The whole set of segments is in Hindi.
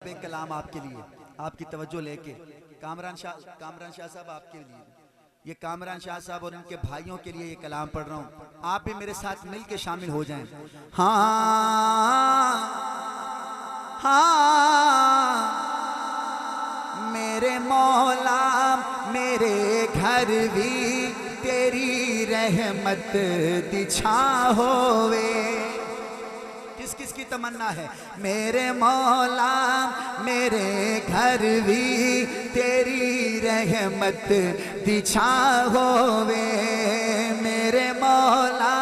एक कलाम आपके लिए, आपकी तवज्जो लेके कामरान शाह साहब आपके लिए, ये कामरान शाह साहब और इनके भाइयों के लिए ये कलाम पढ़ रहा हूँ। आप भी मेरे साथ मिल के शामिल हो जाएं। हाँ हाँ मेरे मौला मेरे घर भी तेरी रहमत दिछा होवे। किस किस की तमन्ना है? मेरे मौला मेरे घर भी तेरी रहमत दिछा होवे। मेरे मौला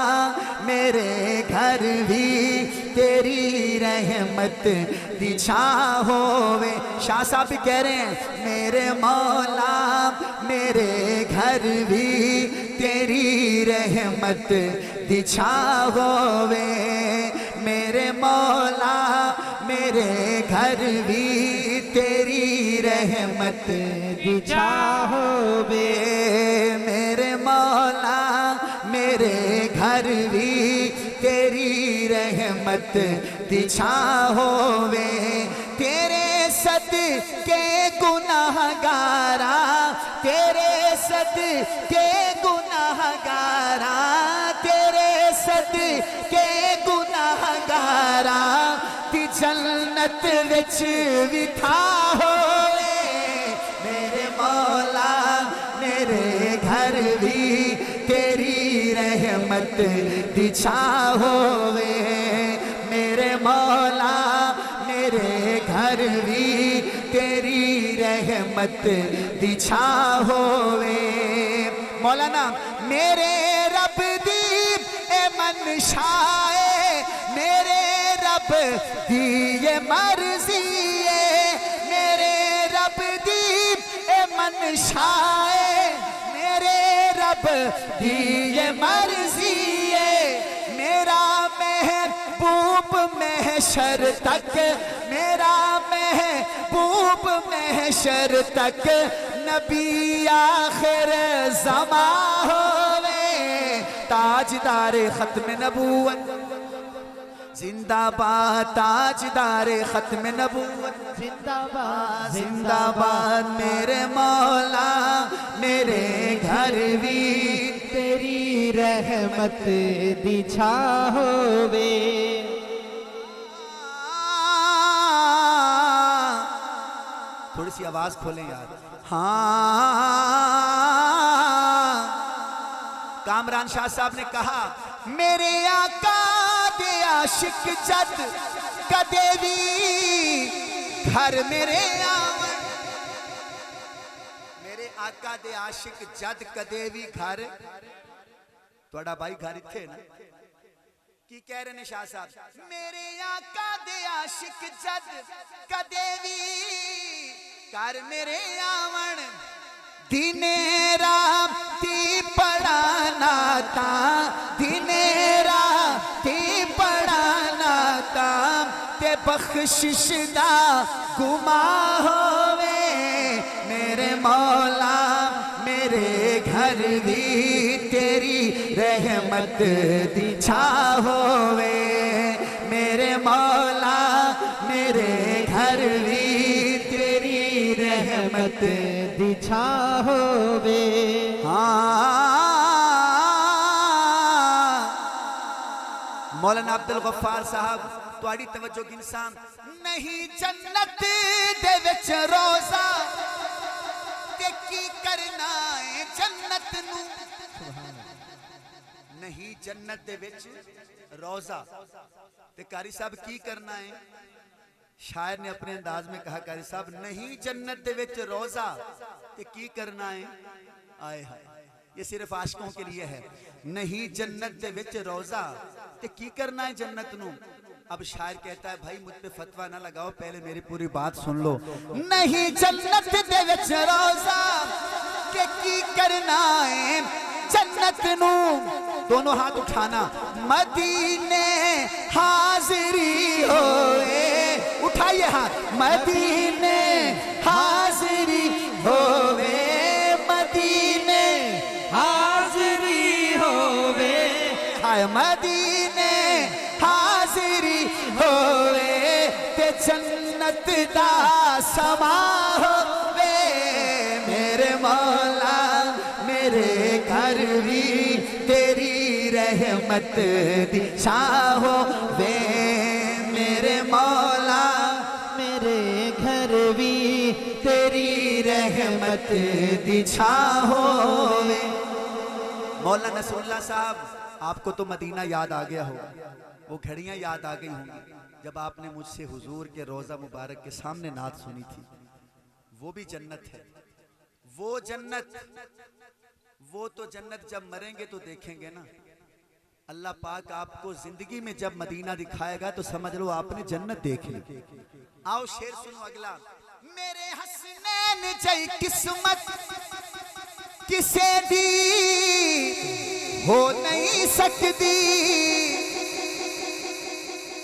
मेरे घर भी तेरी रहमत दिछा होवे। शाह साहब भी कह रहे हैं मेरे मौला मेरे घर भी तेरी रहमत दिछा होवे। मेरे मौला मेरे घर भी तेरी रहमत दिछा होवे। मेरे मौला मेरे घर भी तेरी रहमत दिछा होवे। तेरे सदके गुनाहगारा, तेरे सदके गुनाहगारा, तेरे सदके गुनाहगारा ती जन्नत विच विठा होवे। मेरे मौला मेरे घर भी तेरी रहमत दिछा होवे। मेरे मौला मेरे घर भी तेरी रहमत दिछा होवे। मौलाना मेरे रब दी ए मनशाए, मेरे रब दी ये मर्जी है। मेरे रब दी ए मनशाए, मेरे रब दी ये मर्जी है। मेरा महबूब महशर तक, मेरा महबूब महशर तक नबी आखिर ज़मा होवे। ताजदारे खत्म नबूवत जिंदाबाद, ताजदारे खत्म नबूवत जिंदाबाद जिंदाबाद। मेरे मौला मेरे घर भी तेरी रहमत दिछा होवे। थोड़ी सी आवाज खोलें यार। हाँ कामरान शाह साहब ने कहा मेरे आका दे आशिक जद कदे भी घर मेरे आवन। मेरे आका दे आशिक जद कदे भी घर, थोड़ा भाई घर इत्थे ना की कह रहे ने शाह साहब? मेरे आका दे आशिक जद कदे भी घर मेरे आवन। दिने राती पढ़ाना था, दिने राती पढ़ाना था ते बख्शिश दा गुमा होवे। मेरे मौला मेरे घर भी तेरी रहमत दिछा होवे। मेरे मौला मेरे घर भी तेरी रहमत दिछा होवे। मौलाना अब्दुल गफ्फार साहब तुहाडी तवज्जो इंसान नहीं जन्नत दे विच रोज़ा ते की करना है जन्नत नू। नहीं जन्नत दे विच रोज़ा ते कारी साहब की करना है? शायर ने अपने अंदाज में कहा कारी साहब नहीं जन्नत दे विच रोज़ा ते की करना है। आए हाय ये सिर्फ आशिकों के लिए है। नहीं जन्नत दे विच रोज़ा ते की करना है जन्नत नू। अब शायर कहता है भाई मुझ पे फतवा ना लगाओ, पहले मेरी पूरी बात सुन लो। नहीं जन्नत दे विच रोज़ा के की करना है जन्नत नू। दोनों हाथ उठाना। मदीने हाजिरी होए, उठाइए हाथ। मदीने हाजिरी होवे, मदीने हाजिरी होवे। हाय मदीने हाजिरी होवे ते जन्नत दा समा होवे मेरे मौला मेरे घर भी तेरी रहमत दी छां होवे मेरे मौला मेरे घर भी तेरी रहमत दी छां होवे। मौलाना नसरुल्लाह साहब, आपको तो मदीना याद आ गया होगा, वो घड़ियां याद आ गई होंगी जब आपने मुझसे हुजूर के रोज़ा मुबारक के सामने नात सुनी थी। वो भी जन्नत है, वो जन्नत, वो तो जन्नत जब मरेंगे तो देखेंगे ना। अल्लाह पाक आपको जिंदगी में जब मदीना दिखाएगा तो समझ लो आपने जन्नत देख ली। आओ शेर सुनो अगला। मेरे हसनैन जय किस्मत किसे दी हो नहीं सकती।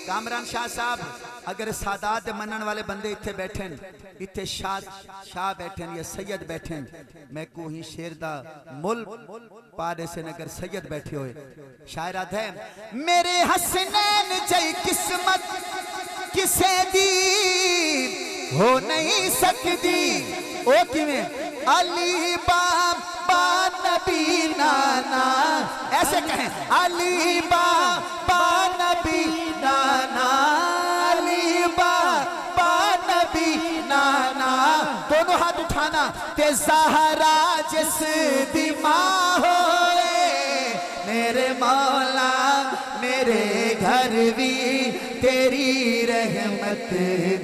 कामरान शाह साहब, अगर सादात मनन वाले बंदे इत्थे बैठे, इत्थे शाह बैठे या सैयद बैठे, मैं को ही शेर दा मुल पारे से नगर सैयद बैठे हुए शायरात है। मेरे हसनैन जय किस्मत किसे दी हो नहीं सकती। ओ किवें अली बाबा नबी नाना, ऐसे कहें अली बाबा नबी नाना, अली बाबा नबी नाना। दोनों हाथ उठाना। ते ज़हरा जिस दी मां होए मेरे मौला मेरे घर भी तेरी रहमत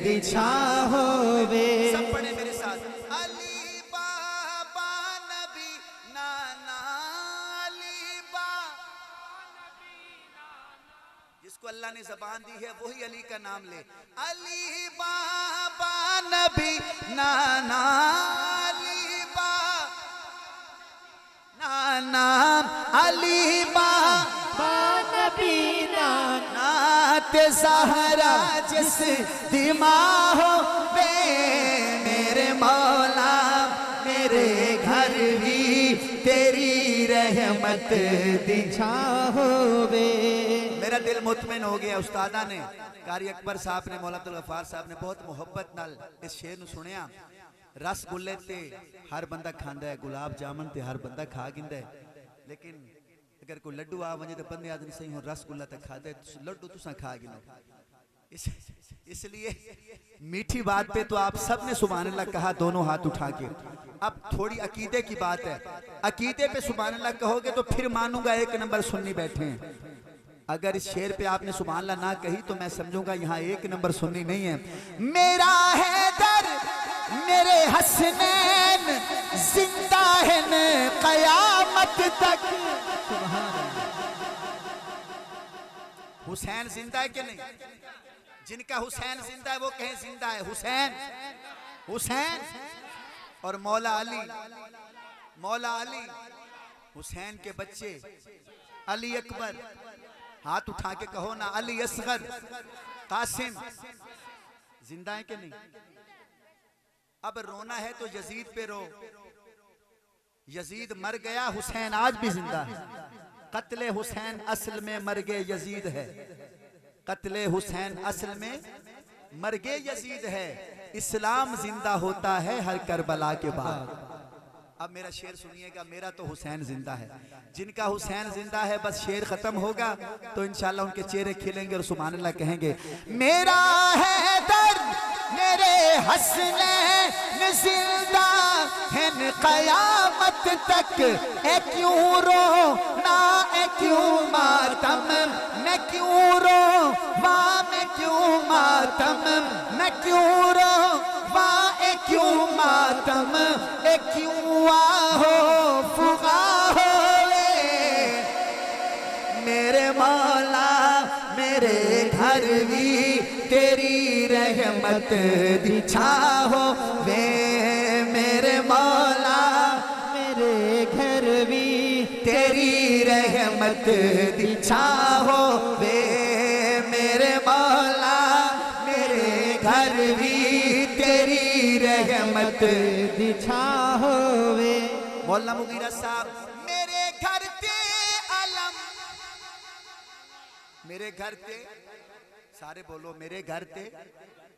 दी छां होवे। सब पढ़े मेरे साथ। अली बाबा नबी नाना, अली जिसको अल्लाह ने ज़बान दी है वही अली का नाम ले। अली बाबा नबी नाना, अली नाना, अली बाबा नबी नाना। ते ज़हरा जिस दी मां होवे मेरे मौला मेरे घर भी तेरी रहमत दी छां होवे। मेरा दिल मुतमिन हो गया। उस्तादा ने कारी अकबर साहब ने मौला अब्दुल गफ्फार साहब ने बहुत मुहब्बत नाल इस शेर नूं सुनिया। रसगुल्ले ते हर बंदा खांदा है, गुलाब जामुन ते हर बंदा खा गिंदा है, लेकिन अगर कोई लड्डू आ वजे तो बंदे आदमी सही हो रसगुल्ला तक खा दे, लड्डू तुसा खा गिनो। इसलिए मीठी बात पे तो आप सब ने सुभान अल्लाह कहा दोनों हाथ उठा के। अब थोड़ी अकीदे की बात है। अकीदे पे सुभान अल्लाह कहोगे तो फिर मानूंगा एक नंबर सुन्नी बैठे हैं। अगर इस शेर पे आपने सुभान अल्लाह ना कही तो मैं समझूंगा यहाँ एक नंबर सुन्नी नहीं है। मेरा हैदर मेरे हसनैन जिंदा है न कयामत तक। हुसैन जिंदा है कि नहीं? जिनका हुसैन जिंदा है वो कहें जिंदा है। हुसैन, हुसैन और मौला अली, मौला अली, हुसैन के बच्चे अली अकबर, हाथ उठा के कहो ना, अली असगर, कासिम जिंदा है कि नहीं? अब रोना है तो यजीद पे रो। यजीद मर गया, हुसैन आज भी जिंदा है। कत्ले हुसैन असल में मर गए यजीद है। कत्ले हुसैन असल में मर गए यजीद है। इस्लाम जिंदा होता है हर करबला के बाद। अब मेरा शेर सुनिएगा। मेरा तो हुसैन जिंदा है। जिनका हुसैन जिंदा है बस शेर खत्म होगा तो इंशाल्लाह उनके चेहरे खिलेंगे और सुभान अल्लाह कहेंगे। मेरा हैदर मेरे हसनैन जिंदा है न कयामत तक। ए क्यों रो ना ए क्यों मातम, मैं क्यों रो वाह मैं क्यों मातम, मैं क्यों रो वाह ए क्यों मातम, ए क्यों आहो फुगा हो मेरे मौला मेरे घर भी तेरी रहमत दी छां होवे मेरे मौला मेरे घर भी तेरी रहमत दी छां होवे मेरे मौला मेरे घर भी तेरी रहमत दी छां होवे। मौलाना मुगीरा साहब, मेरे घर ते अलम, मेरे घर ते, सारे बोलो मेरे घर ते